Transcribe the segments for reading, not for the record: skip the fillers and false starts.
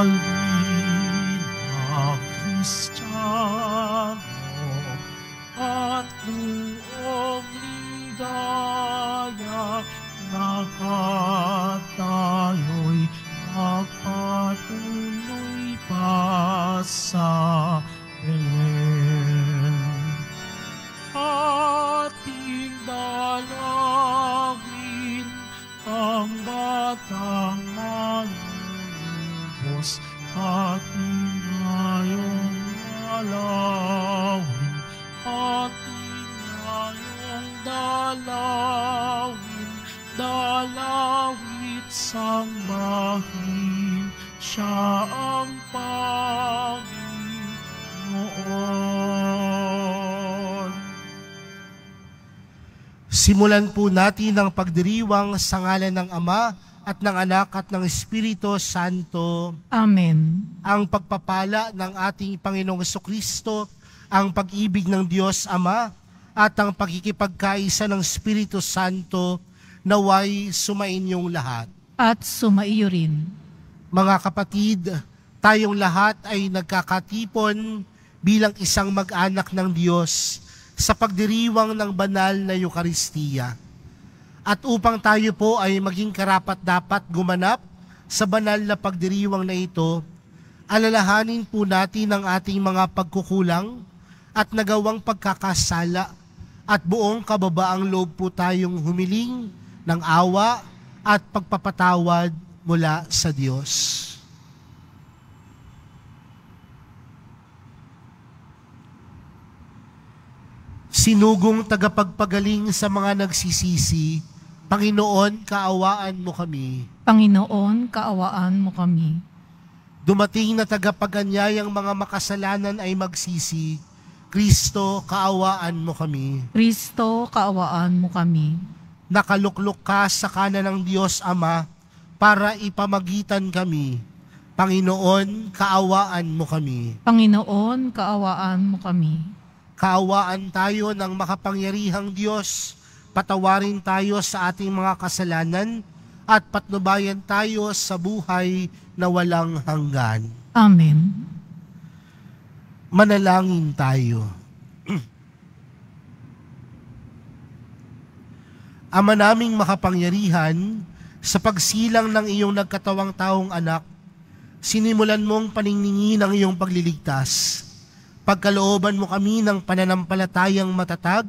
na Kristiyano at buong ligaya na tayo'y magpatuloy pa sa Belen. Ating dalawin ang batang manunubos, ating ngayong dalawin, ating ngayong dalawit sambahin, siya ang Panginoon. Simulan po natin ang pagdiriwang sa ngalan ng Ama at ng Anak at ng Espiritu Santo. Amen. Ang pagpapala ng ating Panginoong Jesucristo, ang pag-ibig ng Diyos Ama, at ang pagkikipagkaisa ng Espiritu Santo naway sumainyong lahat. At sumaiyo rin. Mga kapatid, tayong lahat ay nagkakatipon bilang isang mag-anak ng Diyos sa pagdiriwang ng banal na Eucharistia. At upang tayo po ay maging karapat-dapat gumanap sa banal na pagdiriwang na ito, alalahanin po natin ang ating mga pagkukulang at nagawang pagkakasala at buong kababaang loob po tayong humiling ng awa at pagpapatawad mula sa Diyos. Sinugong tagapagpagaling sa mga nagsisisi, Panginoon, kaawaan mo kami. Panginoon, kaawaan mo kami. Dumating na tagapaganyayang mga makasalanan ay magsisi, Kristo, kaawaan mo kami. Kristo, kaawaan mo kami. Nakaluklok ka sa kanan ng Diyos Ama para ipamagitan kami. Panginoon, kaawaan mo kami. Panginoon, kaawaan mo kami. Kaawaan tayo ng makapangyarihang Diyos, patawarin tayo sa ating mga kasalanan at patnubayan tayo sa buhay na walang hanggan. Amen. Manalangin tayo. Ama naming makapangyarihan, sa pagsilang ng iyong nagkatawang taong anak, sinimulan mong paniningin ang iyong pagliligtas. Pagkalooban mo kami ng pananampalatayang matatag,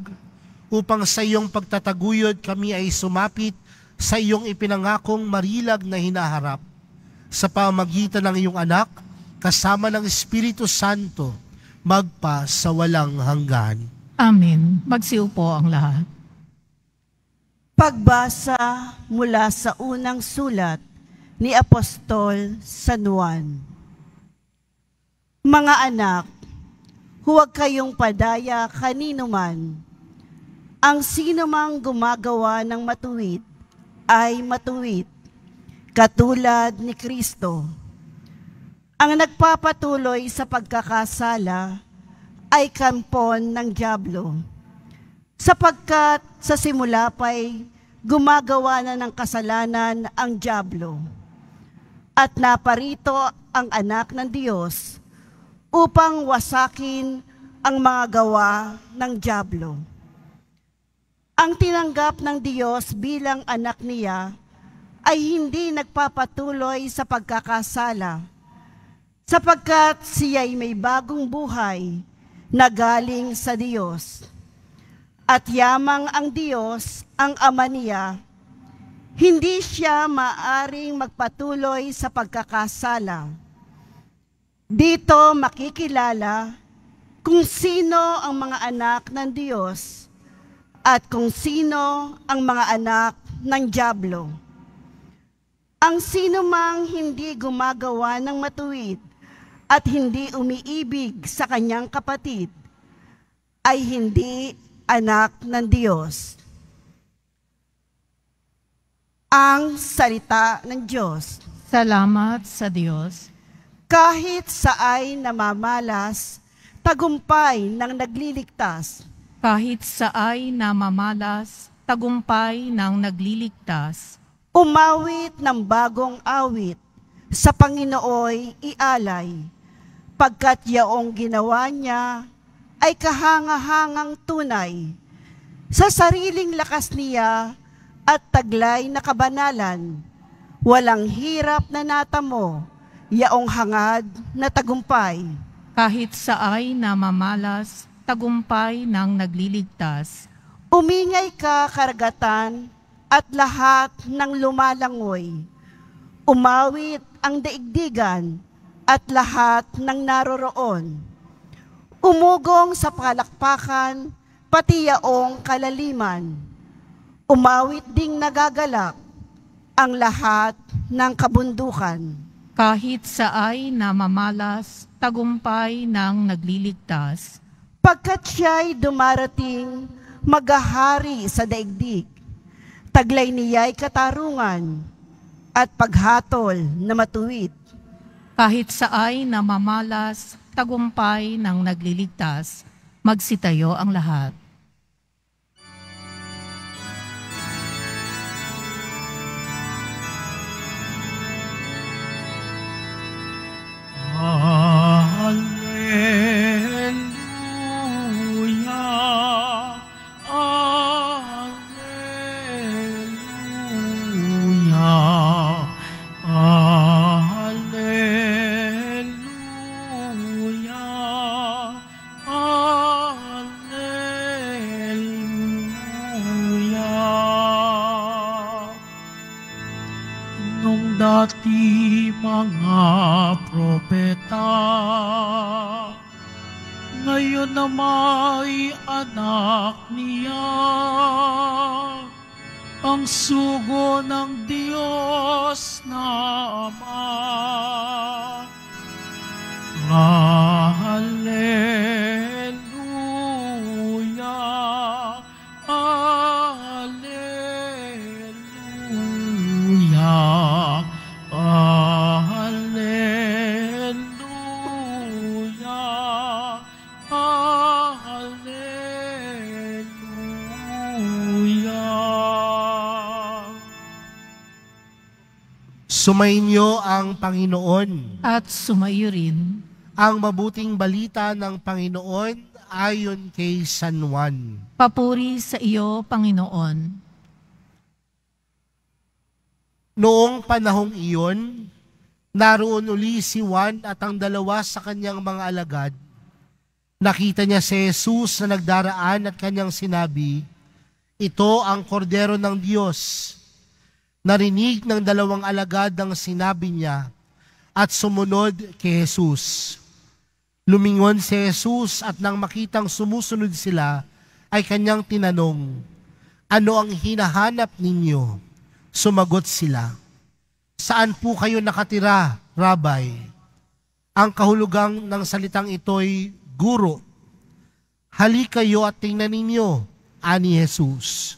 upang sa iyong pagtataguyod kami ay sumapit sa iyong ipinangakong marilag na hinaharap. Sa pamagitan ng iyong anak, kasama ng Espiritu Santo, magpa sa walang hanggan. Amen. Magsiupo ang lahat. Pagbasa mula sa unang sulat ni Apostol San Juan. Mga anak, huwag kayong padaya kanino man. Ang sino mang gumagawa ng matuwid ay matuwid, katulad ni Kristo. Ang nagpapatuloy sa pagkakasala ay kampon ng dyablo, sapagkat sa simula pa'y gumagawa na ng kasalanan ang dyablo. At naparito ang anak ng Diyos upang wasakin ang mga gawa ng dyablo. Ang tinanggap ng Diyos bilang anak niya ay hindi nagpapatuloy sa pagkakasala, sapagkat siya'y may bagong buhay na galing sa Diyos. At yamang ang Diyos, ang Ama niya, hindi siya maaring magpatuloy sa pagkakasala. Dito makikilala kung sino ang mga anak ng Diyos at kung sino ang mga anak ng dyablo. Ang sino mang hindi gumagawa ng matuwid at hindi umiibig sa kanyang kapatid ay hindi anak ng Diyos. Ang salita ng Diyos. Salamat sa Diyos. Kahit saay namamalas, tagumpay ng nagliligtas. Kahit saay namamalas, tagumpay ng nagliligtas. Umawit ng bagong awit sa Panginooy ialay, pagkat yaong ginawa niya ay kahangahangang tunay, sa sariling lakas niya at taglay na kabanalan, walang hirap na natamo, yaong hangad na tagumpay. Kahit saay na mamalas, tagumpay ng nagliligtas. Umingay ka, karagatan, at lahat ng lumalangoy. Umawit ang daigdigan at lahat ng naroroon. Umugong sa palakpakan, pati yaong kalaliman. Umawit ding nagagalak ang lahat ng kabundukan. Kahit saay na mamalas, tagumpay ng nagliligtas. Pagkat siya'y dumarating, maghahari sa daigdig. Taglay niya'y katarungan at paghatol na matuwid. Kahit saay na mamalas, tagumpay ng nagliligtas. Magsitayo ang lahat. Alleluia, alleluia, alleluia, alleluia. Nung dati mga propeta, ngayon na may anak niya, ang sugo ng Diyos na Ama. Alleluia, alleluia, alleluia, alleluia. Sumainyo ang Panginoon. At sumayo rin. Ang mabuting balita ng Panginoon ayon kay San Juan. Papuri sa iyo, Panginoon. Noong panahong iyon, naroon uli si Juan at ang dalawa sa kanyang mga alagad. Nakita niya si Jesus na nagdaraan at kanyang sinabi, "Ito ang kordero ng Diyos." Narinig ng dalawang alagad ang sinabi niya at sumunod kay Jesus. Lumingon si Jesus at nang makitang sumusunod sila, ay kanyang tinanong, "Ano ang hinahanap ninyo?" Sumagot sila, "Saan po kayo nakatira, Rabbi?" Ang kahulugang ng salitang ito'y guro. "Halik kayo at tingnan ninyo," ani Jesus.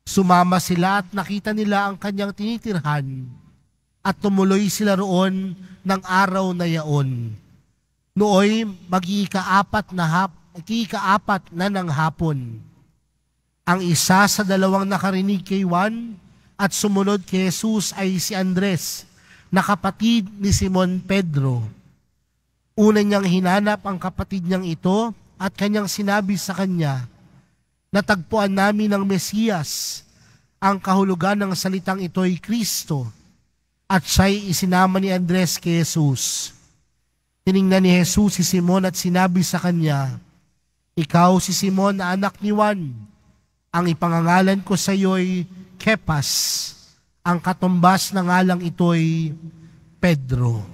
Sumama sila at nakita nila ang kanyang tinitirhan at tumuloy sila roon ng araw na yaon. Nooy mag-iikaapat na ng hapon. Ang isa sa dalawang nakarinig kay Juan at sumunod kay Jesus ay si Andres, na kapatid ni Simon Pedro. Una niyang hinanap ang kapatid niyang ito at kanyang sinabi sa kanya, "Natagpuan namin ang Mesiyas." Ang kahulugan ng salitang ito'y Kristo, at siya'y isinama ni Andres kay Jesus. Tiningnan ni Jesus si Simon at sinabi sa kanya, "Ikaw si Simon na anak ni Juan. Ang ipangangalan ko sa iyo'y Kepas." Ang katumbas ng ngalang ito'y Pedro.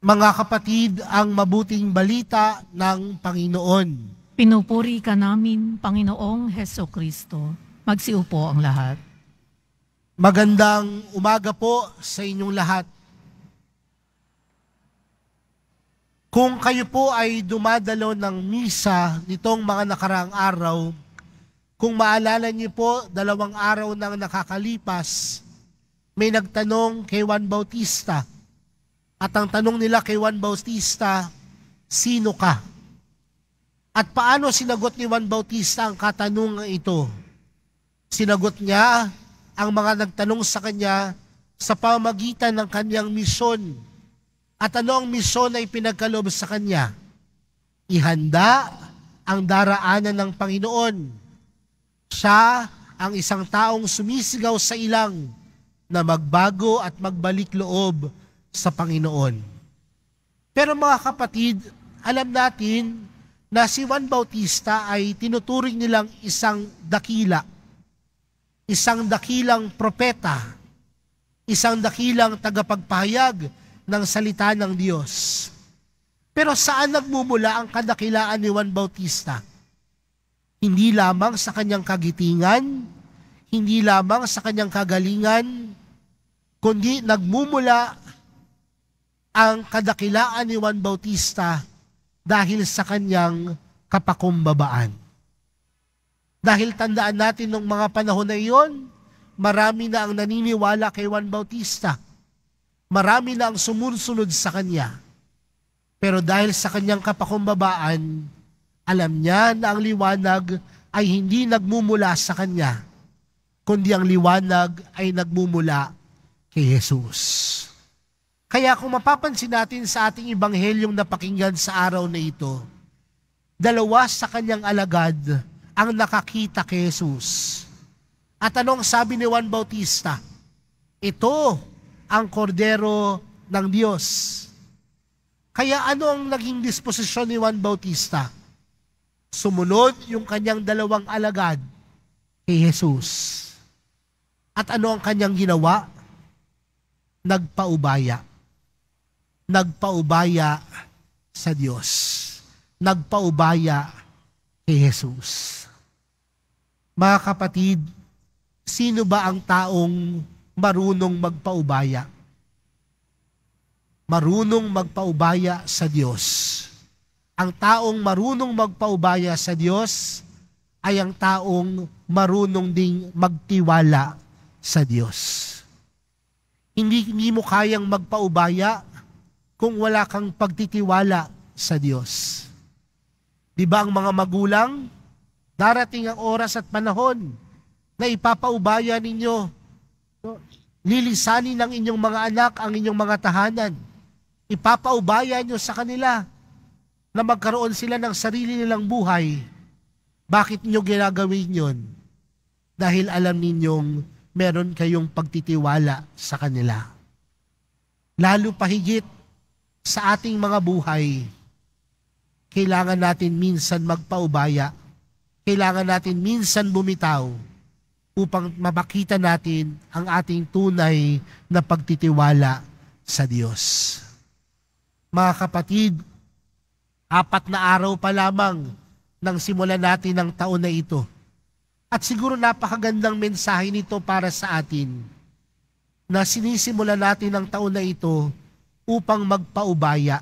Mga kapatid, ang mabuting balita ng Panginoon. Pinupuri ka namin, Panginoong Hesukristo. Magsiupo ang lahat. Magandang umaga po sa inyong lahat. Kung kayo po ay dumadalo ng misa nitong mga nakaraang araw, kung maalala niyo po, 2 araw nang nakakalipas, may nagtanong kay Juan Bautista. At ang tanong nila kay Juan Bautista, "Sino ka?" At paano sinagot ni Juan Bautista ang katanungan ito? Sinagot niya, ang mga nagtanong sa kanya sa pamamagitan ng kanyang misyon. At ano ang misyon na ipinagkaloob sa kanya? Ihanda ang daraanan ng Panginoon. Siya ang isang taong sumisigaw sa ilang na magbago at magbalik loob sa Panginoon. Pero mga kapatid, alam natin na si Juan Bautista ay tinuturing nilang isang dakila, isang dakilang propeta, isang dakilang tagapagpahayag ng salita ng Diyos. Pero saan nagmumula ang kadakilaan ni Juan Bautista? Hindi lamang sa kanyang kagitingan, hindi lamang sa kanyang kagalingan, kundi nagmumula ang kadakilaan ni Juan Bautista dahil sa kanyang kapakumbabaan. Dahil tandaan natin nung mga panahon na iyon, marami na ang naniniwala kay Juan Bautista. Marami na ang sumusunod sa kanya. Pero dahil sa kanyang kapakumbabaan, alam niya na ang liwanag ay hindi nagmumula sa kanya, kundi ang liwanag ay nagmumula kay Jesus. Kaya kung mapapansin natin sa ating ibanghelyong napakinggan sa araw na ito, dalawa sa kanyang alagad ang nakakita kay Jesus. At anong sabi ni Juan Bautista? Ito ang kordero ng Diyos. Kaya ano ang naging disposisyon ni Juan Bautista? Sumunod yung kanyang dalawang alagad kay Jesus. At ano ang kanyang ginawa? Nagpaubaya. Nagpaubaya sa Diyos. Nagpaubaya kay Jesus. Mga kapatid, sino ba ang taong marunong magpaubaya? Marunong magpaubaya sa Diyos. Ang taong marunong magpaubaya sa Diyos ay ang taong marunong ding magtiwala sa Diyos. Hindi mo kayang magpaubaya kung wala kang pagtitiwala sa Diyos. Di ba ang mga magulang, darating ang oras at panahon na ipapaubaya ninyo, lilisanin ng inyong mga anak ang inyong mga tahanan. Ipapaubaya nyo sa kanila na magkaroon sila ng sarili nilang buhay. Bakit nyo ginagawin yun? Dahil alam ninyong meron kayong pagtitiwala sa kanila. Lalo pa higit sa ating mga buhay, kailangan natin minsan magpaubaya. Kailangan natin minsan bumitaw upang mapakita natin ang ating tunay na pagtitiwala sa Diyos. Mga kapatid, 4 na araw pa lamang nang simulan natin ang taon na ito. At siguro napakagandang mensahe nito para sa atin na sinisimulan natin ang taon na ito upang magpaubaya.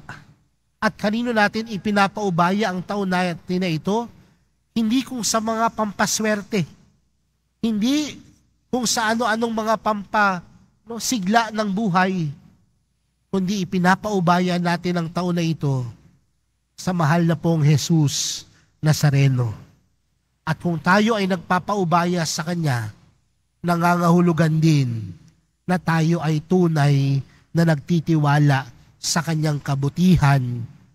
At kanino natin ipinapaubaya ang taon natin na ito? Hindi kung sa mga pampaswerte. Hindi kung sa ano-anong mga sigla ng buhay. Kundi ipinapaubaya natin ang taon na ito sa mahal na pong Jesus Nazareno. At kung tayo ay nagpapaubaya sa Kanya, nangangahulugan din na tayo ay tunay na nagtitiwala sa Kanyang kabutihan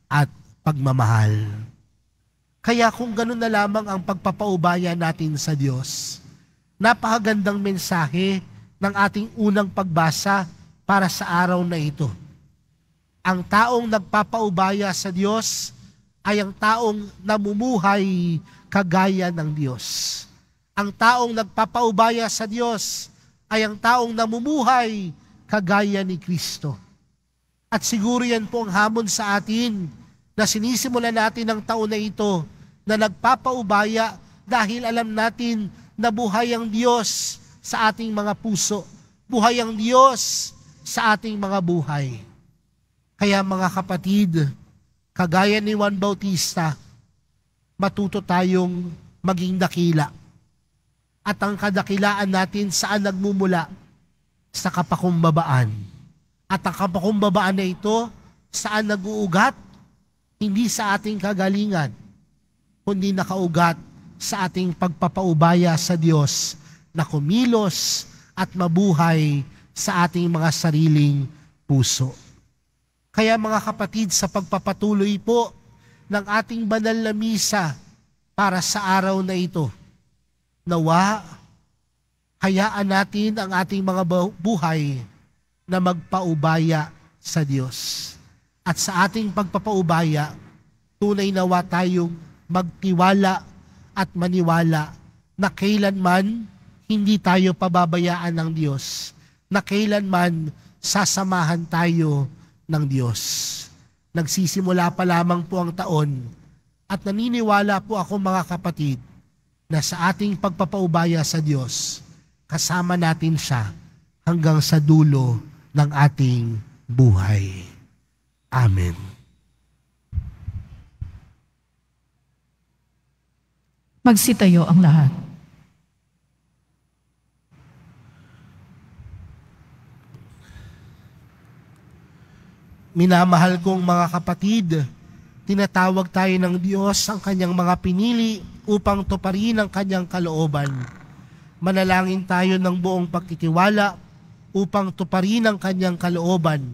at pagmamahal. Kaya kung ganun na lamang ang pagpapaubaya natin sa Diyos, napakagandang mensahe ng ating unang pagbasa para sa araw na ito. Ang taong nagpapaubaya sa Diyos ay ang taong namumuhay kagaya ng Diyos. Ang taong nagpapaubaya sa Diyos ay ang taong namumuhay kagaya ni Kristo. At siguro yan po ang hamon sa atin na sinisimulan natin ang taon na ito na nagpapaubaya dahil alam natin na buhay ang Diyos sa ating mga puso. Buhay ang Diyos sa ating mga buhay. Kaya mga kapatid, kagaya ni Juan Bautista, matuto tayong maging dakila. At ang kadakilaan natin saan nagmumula? Sa kapakumbabaan. At ang kapakumbabaan na ito, saan nag-uugat? Hindi sa ating kagalingan, kundi nakaugat sa ating pagpapaubaya sa Diyos na kumilos at mabuhay sa ating mga sariling puso. Kaya mga kapatid, sa pagpapatuloy po ng ating banal na misa para sa araw na ito, nawa, hayaan natin ang ating mga buhay na magpaubaya sa Diyos. At sa ating pagpapaubaya, tunay nawa tayong magtiwala at maniwala na kailanman hindi tayo pababayaan ng Diyos, na kailanman sasamahan tayo ng Diyos. Nagsisimula pa lamang po ang taon at naniniwala po ako mga kapatid na sa ating pagpapaubaya sa Diyos, kasama natin siya hanggang sa dulo ng ating buhay. Amen. Magsitayo ang lahat. Minamahal kong mga kapatid, tinatawag tayo ng Diyos ang kanyang mga pinili upang tuparin ang kanyang kalooban. Manalangin tayo ng buong pagtitiwala upang tuparin ang kanyang kalooban.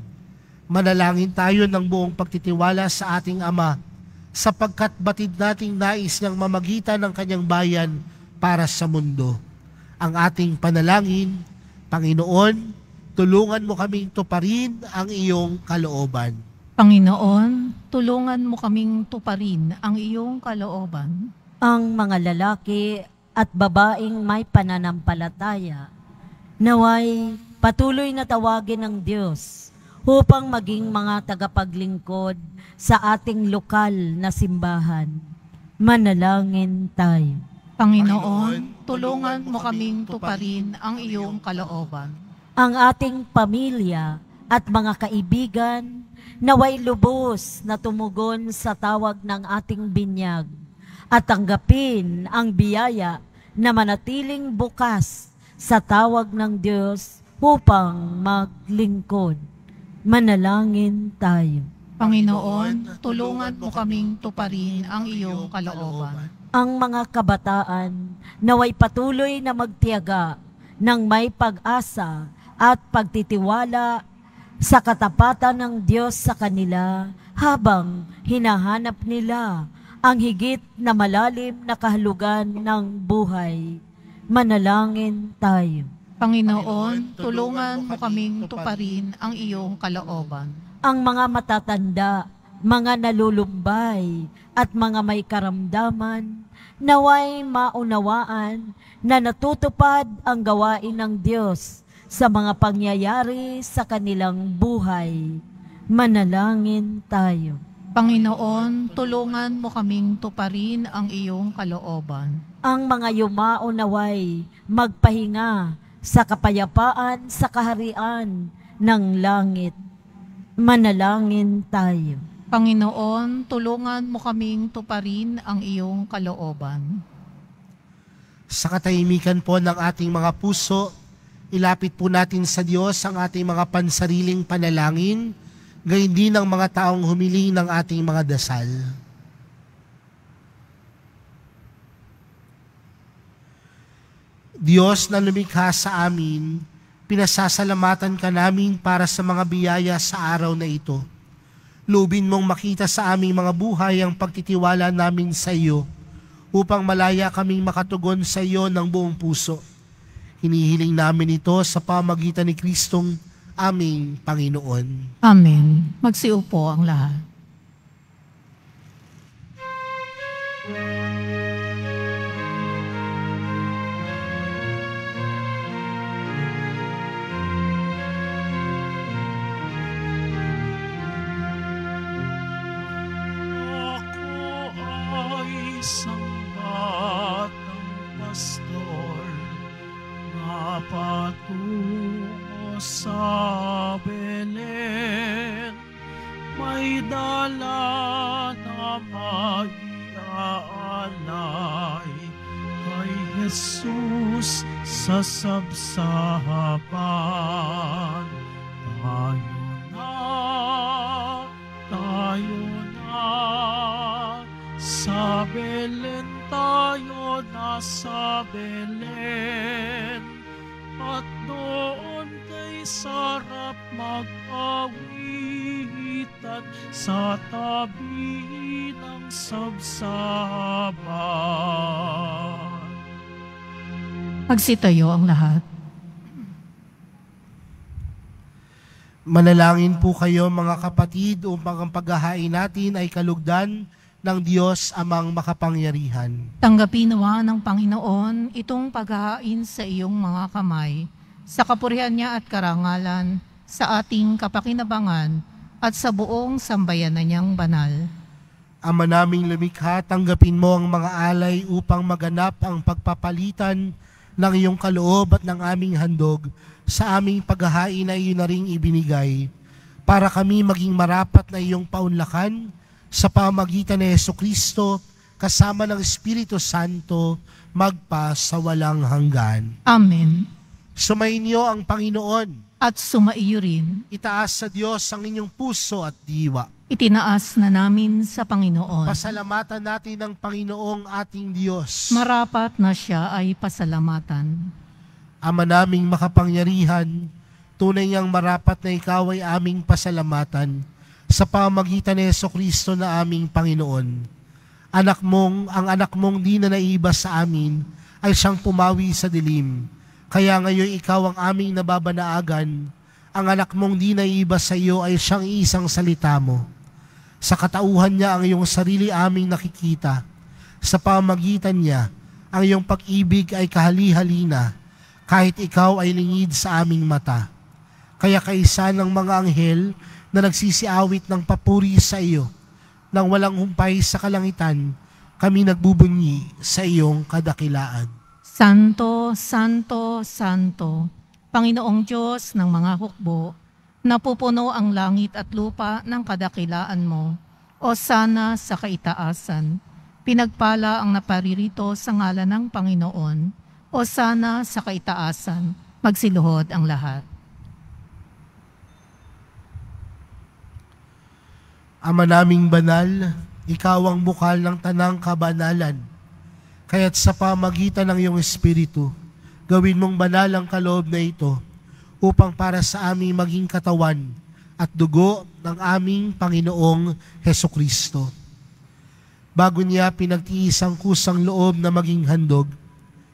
Manalangin tayo ng buong pagtitiwala sa ating Ama, sapagkat batid nating nais niyang mamagitan ng kanyang bayan para sa mundo. Ang ating panalangin, Panginoon, tulungan mo kaming tuparin ang iyong kalooban. Panginoon, tulungan mo kaming tuparin ang iyong kalooban. Ang mga lalaki at babaeng may pananampalataya, naway patuloy na tawagin ng Diyos upang maging mga tagapaglingkod sa ating lokal na simbahan. Manalangin tayo. Panginoon, tulungan mo kaming tuparin ang iyong kalooban. Ang ating pamilya at mga kaibigan naway lubos na tumugon sa tawag ng ating binyag at tanggapin ang biyaya na manatiling bukas sa tawag ng Diyos upang maglingkod. Manalangin tayo. Panginoon, tulungan mo kaming tuparin ang iyong kalooban. Ang mga kabataan naway patuloy na magtiyaga ng may pag-asa at pagtitiwala sa katapatan ng Diyos sa kanila habang hinahanap nila ang higit na malalim na kahulugan ng buhay. Manalangin tayo. Panginoon, tulungan mo kaming tuparin ang iyong kalooban. Ang mga matatanda, mga nalulumbay at mga may karamdaman, naway maunawaan na natutupad ang gawain ng Diyos sa mga pangyayari sa kanilang buhay. Manalangin tayo. Panginoon, tulungan mo kaming tuparin ang iyong kalooban. Ang mga yumao naway magpahinga sa kapayapaan sa kaharian ng langit. Manalangin tayo. Panginoon, tulungan mo kaming tuparin ang iyong kalooban. Sa katahimikan po ng ating mga puso, ilapit po natin sa Diyos ang ating mga pansariling panalangin, gayon din ang mga taong humiling ng ating mga dasal. Diyos na lumikha sa amin, pinasasalamatan ka namin para sa mga biyaya sa araw na ito. Lubin mong makita sa aming mga buhay ang pagtitiwala namin sa iyo, upang malaya kaming makatugon sa iyo ng buong puso. Hinihiling namin ito sa pamagitan ni Kristong aming Panginoon. Amen. Magsiupo ang lahat. Ako ay isang batang pastor na patungo sa Belen, may dala na mag-iaalay kay Jesus sa sabsaban. Tayo na, sa Belen tayo na, sa Belen, at doon kay sarap mag-awit at sa tabi ng sabsaban. Magsitayo ang lahat. Manalangin po kayo mga kapatid upang ang paghahain natin ay kalugdan ng Diyos amang makapangyarihan. Tanggapin nawa ng Panginoon itong paghahain sa iyong mga kamay, sa kapurihan niya at karangalan, sa ating kapakinabangan at sa buong sambayanan niyang banal. Ama naming lumikha, tanggapin mo ang mga alay upang maganap ang pagpapalitan ng iyong kaloob at ng aming handog sa aming paghahain na iyon na ring ibinigay, para kami maging marapat na iyong paunlakan sa pamagitan ni Jesucristo kasama ng Espiritu Santo magpa sa walang hanggan. Amen. Sumainyo ang Panginoon. At sumaiyo rin. Itaas sa Diyos ang inyong puso at diwa. Itinaas na namin sa Panginoon. Pasalamatan natin ang Panginoong ating Diyos. Marapat na siya ay pasalamatan. Ama naming makapangyarihan, tunay ngang marapat na ikaw ay aming pasalamatan sa pamagitan ni Jesucristo na aming Panginoon. Ang anak mong di na naiba sa amin ay siyang pumawi sa dilim. Kaya ngayon ikaw ang aming nababanaagan. Ang anak mong di naiba sa iyo ay siyang isang salita mo. Sa katauhan niya ang iyong sarili aming nakikita. Sa pamagitan niya, ang iyong pag-ibig ay kahali-halina, kahit ikaw ay lingid sa aming mata. Kaya kaisa ng mga anghel na nagsisiawit ng papuri sa iyo, nang walang humpay sa kalangitan, kami nagbubunyi sa iyong kadakilaan. Santo, Santo, Santo, Panginoong Diyos ng mga hukbo, napupuno ang langit at lupa ng kadakilaan mo. O sana sa kaitaasan, pinagpala ang naparirito sa ngalan ng Panginoon. O sana sa kaitaasan, magsiluhod ang lahat. Ama naming banal, ikaw ang bukal ng tanang kabanalan. Kaya't sa pamagitan ng iyong Espiritu, gawin mong banal ang kaloob na ito upang para sa aming maging katawan at dugo ng aming Panginoong Hesukristo. Bago niya pinagtiis ang kusang loob na maging handog,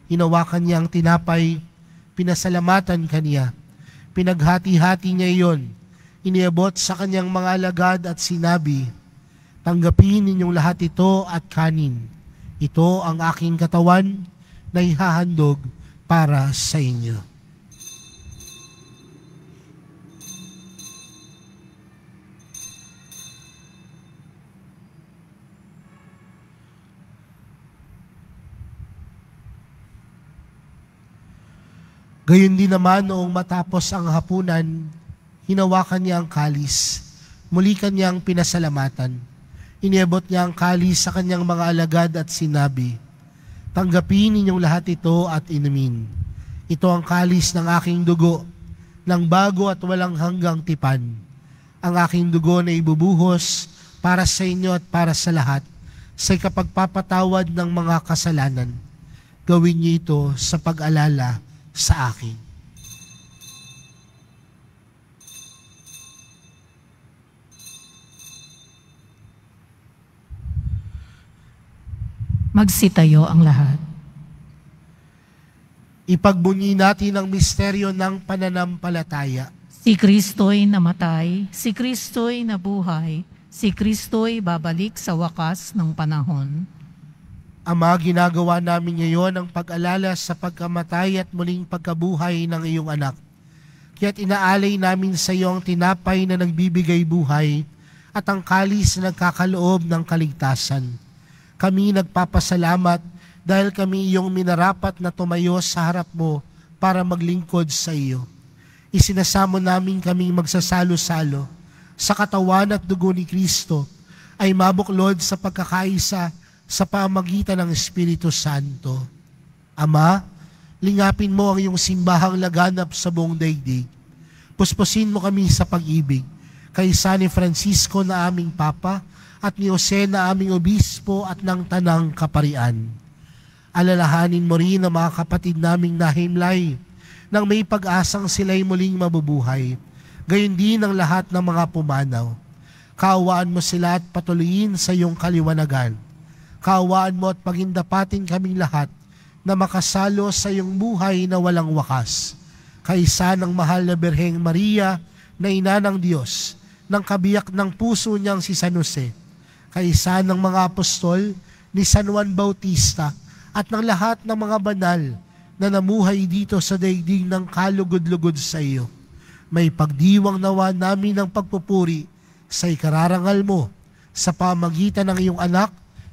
hinawakan niya ang tinapay, pinasalamatan kaniya, pinaghati-hati niya iyon, iniabot sa kanyang mga alagad at sinabi, "Tanggapin ninyong lahat ito at kanin. Ito ang aking katawan na ihahandog para sa inyo." Gayon din naman noong matapos ang hapunan, hinawakan niya ang kalis, muli kanyang pinasalamatan. Iniabot niya ang kalis sa kanyang mga alagad at sinabi, "Tanggapin ninyong lahat ito at inumin. Ito ang kalis ng aking dugo, ng bago at walang hanggang tipan. Ang aking dugo na ibubuhos para sa inyo at para sa lahat, sa ikapagpapatawad ng mga kasalanan. Gawin niyo ito sa pag-alala sa akin." Magsitayo ang lahat. Ipagbunyi natin ang misteryo ng pananampalataya. Si Kristo'y namatay, si Kristo'y nabuhay, si Kristo'y babalik sa wakas ng panahon. Ama, ginagawa namin ngayon ang pag-alala sa pagkamatay at muling pagkabuhay ng iyong anak. Kaya't inaalay namin sa iyo ang tinapay na nagbibigay buhay at ang kalis na nagkakaloob ng kaligtasan. Kami nagpapasalamat dahil kami iyong minarapat na tumayo sa harap mo para maglingkod sa iyo. Isinasamo namin kaming magsasalo-salo sa katawan at dugo ni Kristo ay mabuklod sa pagkakaisa sa pamagitan ng Espiritu Santo. Ama, lingapin mo ang iyong simbahang laganap sa buong daigdig. Puspusin mo kami sa pag-ibig kay San Francisco na aming Papa at ni Jose na aming Obispo at ng Tanang Kaparian. Alalahanin mo rin ang mga kapatid naming nahimlay nang may pag-asang sila'y muling mabubuhay. Gayon din ang lahat ng mga pumanaw. Kaawaan mo sila at patuloyin sa iyong kaliwanagan. Kaawaan mo at pagindapatin kaming lahat na makasalo sa iyong buhay na walang wakas. Kaisa ng mahal na Birheng Maria na ina ng Diyos, ng kabiyak ng puso niyang si San Jose, kaisa ng mga apostol ni San Juan Bautista at ng lahat ng mga banal na namuhay dito sa daigdig ng kalugod-lugod sa iyo. May pagdiwang nawa namin ng pagpupuri sa ikararangal mo sa pamagitan ng iyong anak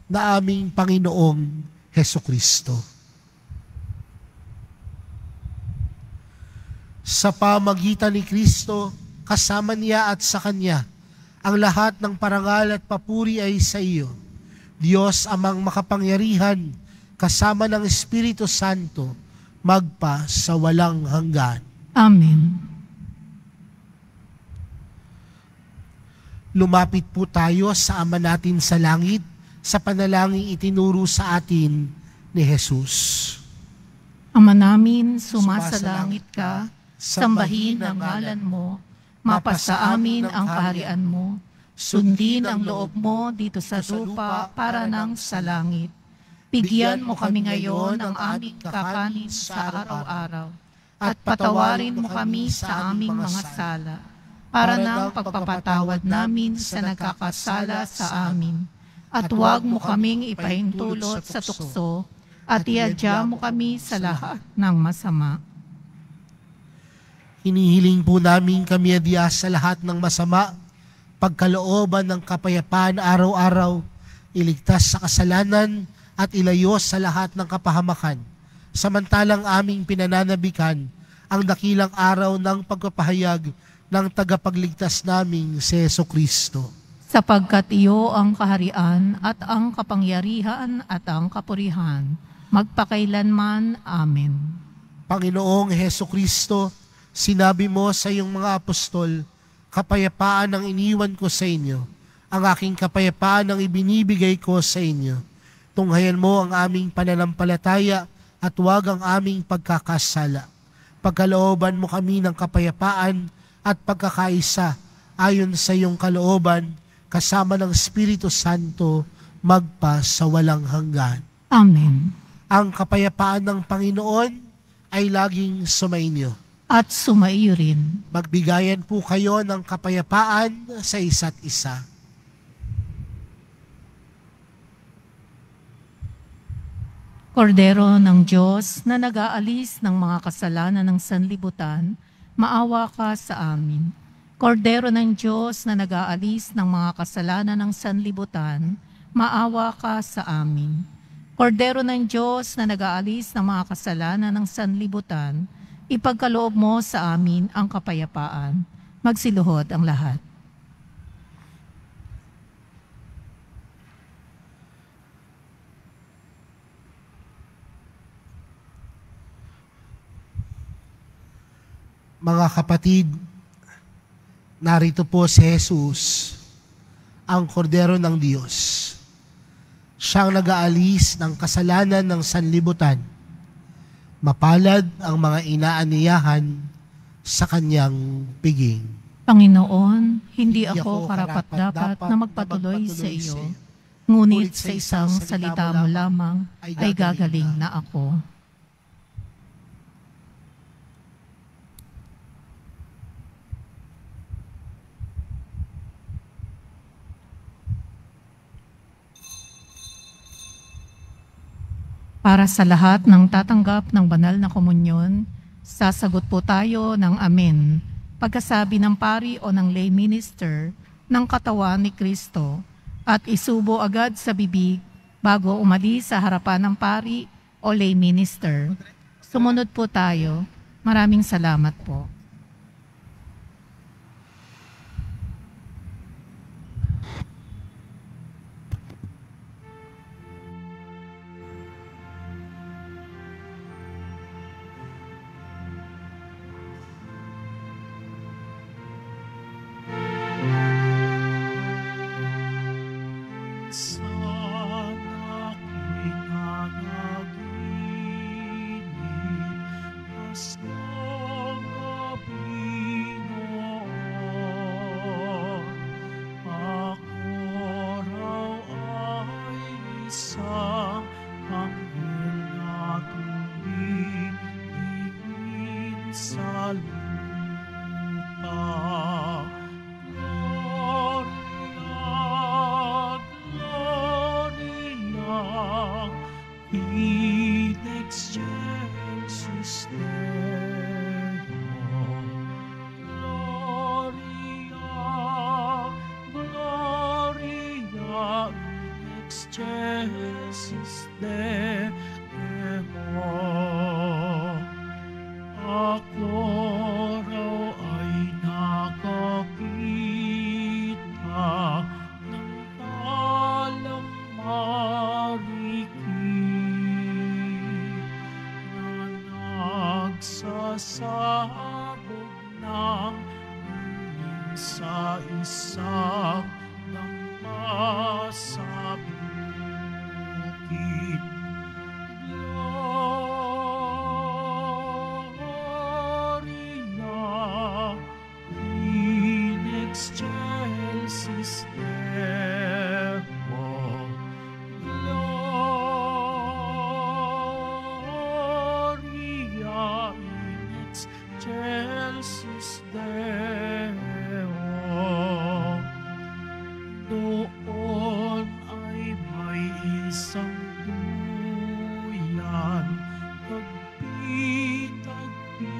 na aming Panginoong Hesukristo. Sa pamagitan ni Kristo, kasama niya at sa Kanya, ang lahat ng parangal at papuri ay sa iyo, Diyos amang makapangyarihan, kasama ng Espiritu Santo, magpa sa walang hanggan. Amen. Lumapit po tayo sa Ama natin sa langit sa panalangin itinuro sa atin ni Jesus. Ama namin, sumasalangit ka, sambahin ang ngalan mo, mapasa amin ang kaharian mo, sundin ang loob mo dito sa lupa para nang sa langit. Bigyan mo kami ngayon ng aming kakanin sa araw-araw, at patawarin mo kami sa aming mga sala, para nang pagpapatawad namin sa nagkakasala sa amin. At huwag mo kaming ipahintulot sa tukso, at iadya mo kami sa lahat ng masama. Hinihiling po namin kami adya sa lahat ng masama, pagkalooban ng kapayapaan araw-araw, iligtas sa kasalanan at ilayo sa lahat ng kapahamakan, samantalang aming pinananabikan ang dakilang araw ng pagpapahayag ng tagapagligtas naming si Jesucristo. Sapagkat iyo ang kaharian at ang kapangyarihan at ang kapurihan, magpakailanman. Amen. Panginoong Jesucristo, sinabi mo sa iyong mga apostol, kapayapaan ang iniwan ko sa inyo, ang aking kapayapaan ang ibinibigay ko sa inyo. Tunghayan mo ang aming pananampalataya at huwag ang aming pagkakasala. Pagkalooban mo kami ng kapayapaan at pagkakaisa ayon sa iyong kalooban, kasama ng Espiritu Santo, magpa sa walang hanggan. Amen. Ang kapayapaan ng Panginoon ay laging sumainyo. At sumaiyo rin. Magbigayan po kayo ng kapayapaan sa isa't isa. Kordero ng Diyos na nag-aalis ng mga kasalanan ng sanlibutan, maawa ka sa amin. Kordero ng Diyos na nag-aalis ng mga kasalanan ng sanlibutan, maawa ka sa amin. Kordero ng Diyos na nag-aalis ng mga kasalanan ng sanlibutan, ipagkaloob mo sa amin ang kapayapaan. Magsiluhod ang lahat. Mga kapatid, narito po si Jesus, ang kordero ng Diyos. Siyang nag-aalis ng kasalanan ng sanlibutan. Mapalad ang mga inaaniyahan sa kanyang piging. Panginoon, hindi ako karapat-dapat na magpatuloy sa iyo, ngunit sa isang salita mo lamang ay gagaling na ako. Para sa lahat ng tatanggap ng banal na komunyon, sasagot po tayo ng Amen. Pagkasabi ng pari o ng lay minister ng katawan ni Kristo at isubo agad sa bibig bago umalis sa harapan ng pari o lay minister. Sumunod po tayo. Maraming salamat po. Sana ako'y nanaginip, Pasko isang anghel na tumingin sa lupa. Gloria, Gloria, in excelsis Deo. Gloria, Gloria, in excelsis Deo. Ako raw ay nakakita ng talang marikit na nagsasabog ng uling sa isang ng masabukit. Gloria in excelsis Deo. Gloria in excelsis Deo. Doon ay may isang duyan, tagpi-tagpi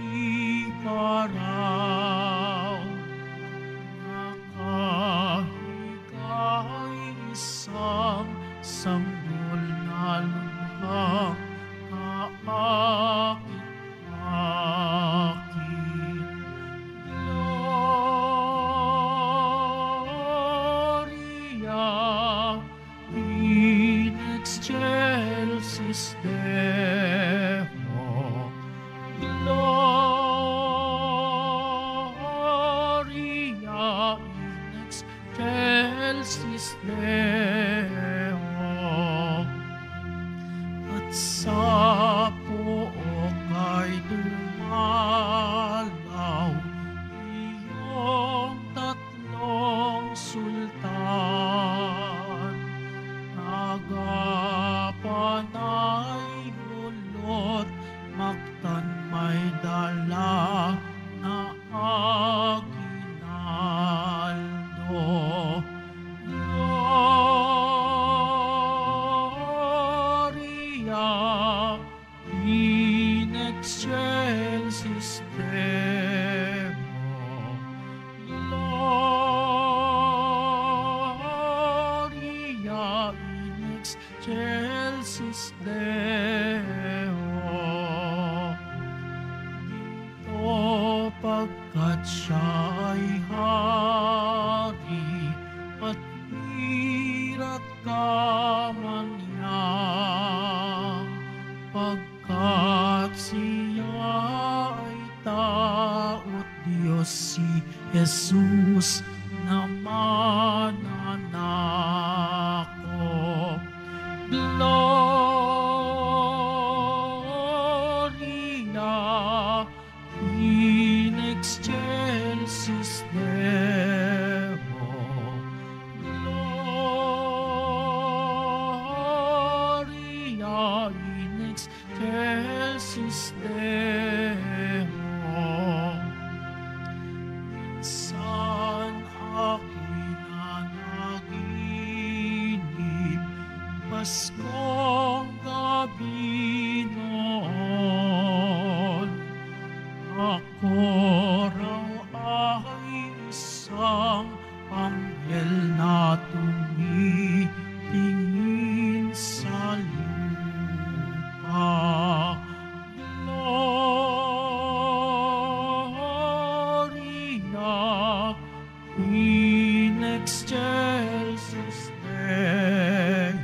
paraw. Nakahigay isang sanggol na lumhang kaakit-akit. Gloria in excelsis Deo. Gloria in excelsis Deo. At sa pook ay dumalaw iyong tatlong sultan. Nagapanay hulot, maktan may dala na aginaldo. Gloria in excelsis Deo. Gloria in excelsis Deo. Ginto pagkat siya ay hari at hirap kamanyang, pagkat siya ay taot Diyos, si Jesus na mananakop. Gloria in excelsis Deo. Gloria in excelsis Deo. Minsan ako'y nanaginip, Paskong gabi noon. Ako raw ay isang anghel na tumitingin sa lupa. Gloria in excelsis Deo.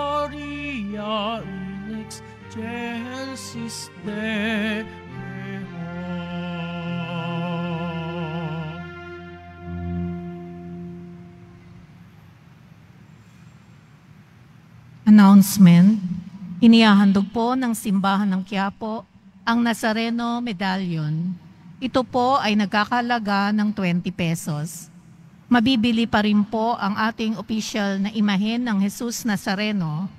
Gloria in excelsis Deo. Announcement. Inihahandog po ng Simbahan ng Quiapo ang Nazareno Medallion. Ito po ay nagkakalaga ng 20 pesos. Mabibili pa rin po ang ating official na imahen ng Jesus Nazareno.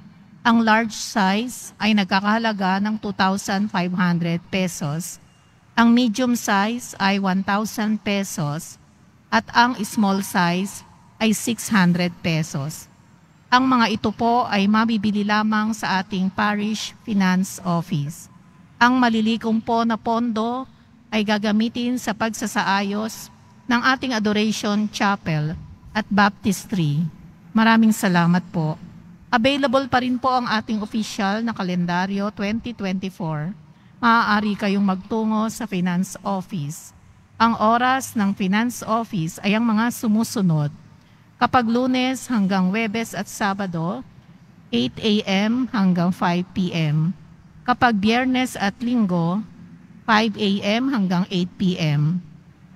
Ang large size ay nagkakahalaga ng 2,500 pesos. Ang medium size ay 1,000 pesos at ang small size ay 600 pesos. Ang mga ito po ay mabibili lamang sa ating Parish Finance Office. Ang malilikom po na pondo ay gagamitin sa pagsasaayos ng ating Adoration Chapel at Baptistry. Maraming salamat po. Available pa rin po ang ating official na kalendaryo 2024. Maaari kayong magtungo sa Finance Office. Ang oras ng Finance Office ay ang mga sumusunod. Kapag Lunes hanggang Huwebes at Sabado, 8 a.m. hanggang 5 p.m. Kapag Biyernes at Linggo, 5 a.m. hanggang 8 p.m.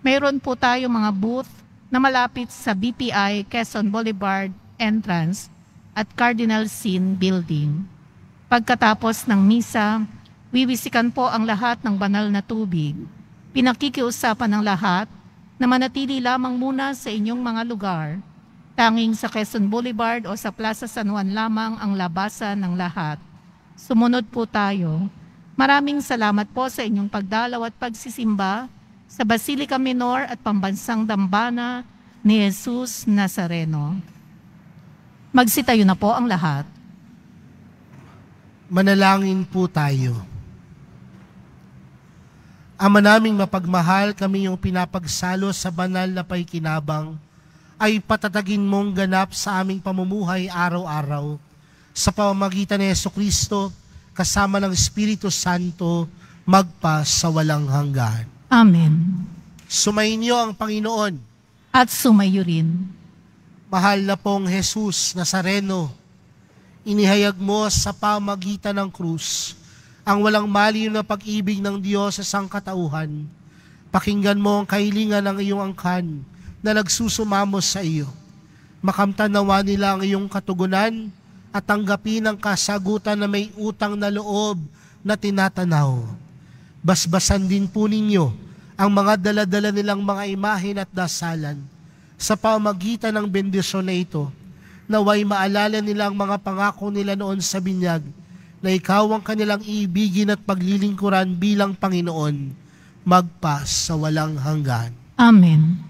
Mayroon po tayo mga booth na malapit sa BPI Quezon Boulevard entrance at Cardinal Sin Building. Pagkatapos ng misa, wiwisikan po ang lahat ng banal na tubig. Pinakikiusapan ng lahat na manatili lamang muna sa inyong mga lugar. Tanging sa Quezon Boulevard o sa Plaza San Juan lamang ang labasan ng lahat. Sumunod po tayo. Maraming salamat po sa inyong pagdalaw at pagsisimba sa Basilica Minor at Pambansang Dambana ni Jesus Nazareno. Magsitayo na po ang lahat. Manalangin po tayo. Ama naming mapagmahal, kami yung pinapagsalo sa banal na paikinabang ay patatagin mong ganap sa aming pamumuhay araw-araw sa pamamagitan ni Jesucristo kasama ng Espiritu Santo magpa sa walang hanggan. Amen. Sumainyo ang Panginoon. At sumayo rin. Mahal na pong Jesus Nazareno, inihayag mo sa pamagitan ng krus ang walang maliw na pag-ibig ng Diyos sa sangkatauhan. Pakinggan mo ang kahilingan ng iyong angkan na nagsusumamo sa iyo. Makamtan nawa nila ang iyong katugunan at tanggapin ang kasagutan na may utang na loob na tinatanaw. Basbasan din po ninyo ang mga daladala nilang mga imahen at dasalan. Sa pamagitan ng bendisyon na ito, naway maalala nila ang mga pangako nila noon sa binyag na ikaw ang kanilang iibigin at paglilingkuran bilang Panginoon, magpa sa walang hanggan. Amen.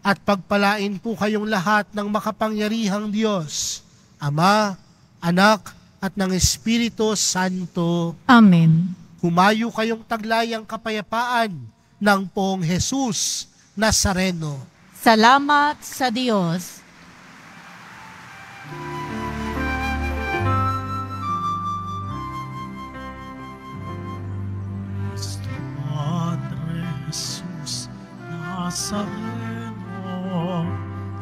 At pagpalain po kayong lahat ng makapangyarihang Diyos, Ama, Anak, at ng Espiritu Santo. Amen. Humayo kayong taglayang kapayapaan ng Poong Jesus Nazareno. Salamat sa Diyos. Padre Jesus Nazareno,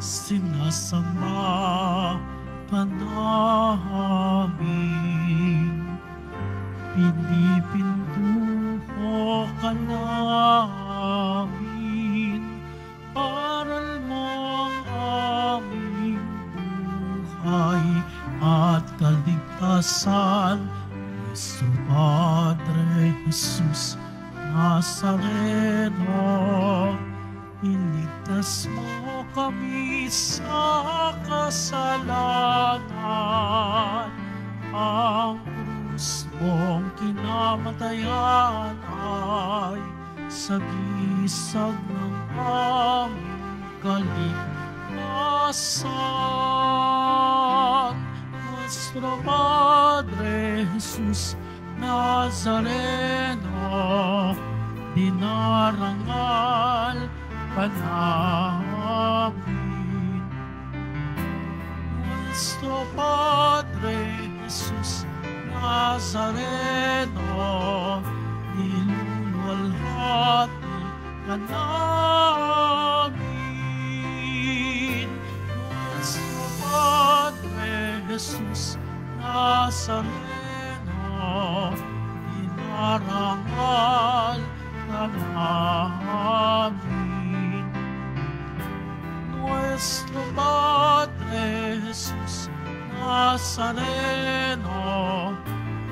sinasamba ka namin. Pinipintuho ka namin, aral mong aming buhay at kaligtasan. Nuestro Padre Jesus Nazareno, iligtas mo kami sa kasalanan. Ang krus mong kinamatayan ay sagisag ng aming kaligtasan. Nuestro Padre Jesus Nazareno, dinarangal ka namin. Nuestro Padre Jesus Nazareno, niluluwalhati ka namin. Nuestro Padre Jesus Nazareno, dinarangal ka namin. Nuestro Padre Jesus Nazareno,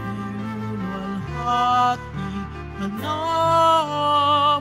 niluluwalhati ka namin.